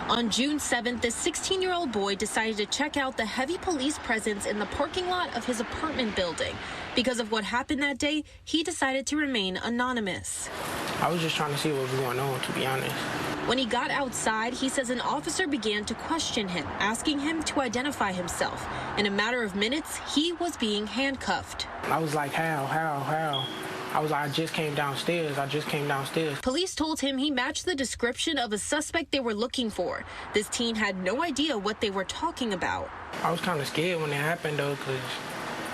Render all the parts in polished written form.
On June 7th, this 16-year-old boy decided to check out the heavy police presence in the parking lot of his apartment building. Because of what happened that day, he decided to remain anonymous. I was just trying to see what was going on, to be honest. When he got outside, he says an officer began to question him, asking him to identify himself. In a matter of minutes, he was being handcuffed. I was like, how? I was like, I just came downstairs. Police told him he matched the description of a suspect they were looking for. This teen had no idea what they were talking about. I was kind of scared when it happened, though, because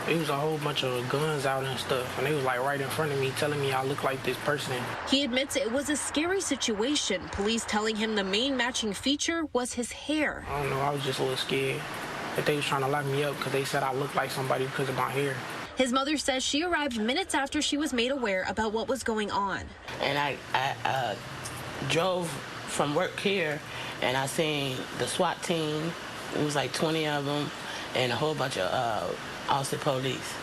it was a whole bunch of guns out and stuff, and they was like right in front of me telling me I look like this person. He admits it was a scary situation. Police telling him the main matching feature was his hair. I don't know, I was just a little scared that they was trying to lock me up because they said I looked like somebody because of my hair. His mother says she arrived minutes after she was made aware about what was going on. And I drove from work here, and I seen the SWAT team. It was like 20 of them and a whole bunch of Austin police.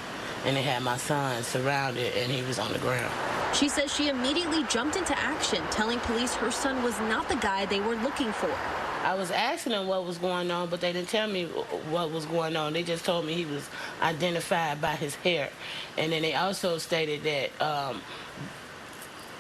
And they had my son surrounded, and he was on the ground. She says she immediately jumped into action, telling police her son was not the guy they were looking for. I was asking them what was going on, but they didn't tell me what was going on. They just told me he was identified by his hair. And then they also stated that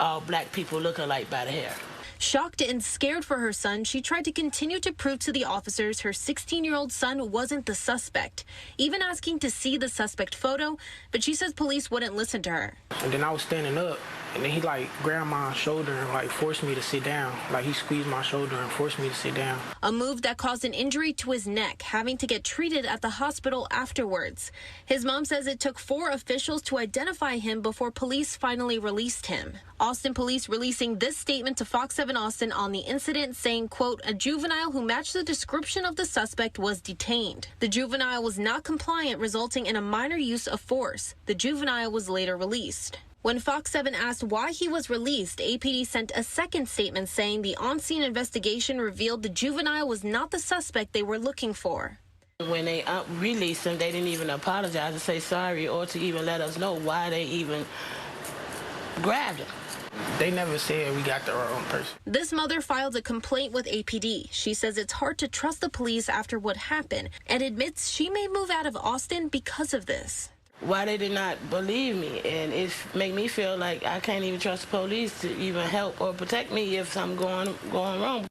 all black people look alike by the hair. Shocked and scared for her son, she tried to continue to prove to the officers her 16-year-old son wasn't the suspect, even asking to see the suspect photo, but she says police wouldn't listen to her. And then I was standing up, and then he like grabbed my shoulder and like forced me to sit down. Like he squeezed my shoulder and forced me to sit down. A move that caused an injury to his neck, having to get treated at the hospital afterwards. His mom says it took 4 officials to identify him before police finally released him. Austin police releasing this statement to Fox 7 Austin on the incident, saying, quote, a juvenile who matched the description of the suspect was detained. The juvenile was not compliant, resulting in a minor use of force. The juvenile was later released. When Fox 7 asked why he was released, APD sent a second statement saying the on-scene investigation revealed the juvenile was not the suspect they were looking for. When they released him, they didn't even apologize to say sorry or to even let us know why they even grabbed him. They never said we got the wrong person. This mother filed a complaint with APD. She says it's hard to trust the police after what happened and admits she may move out of Austin because of this. Why they did not believe me, and it made me feel like I can't even trust the police to even help or protect me if something going wrong.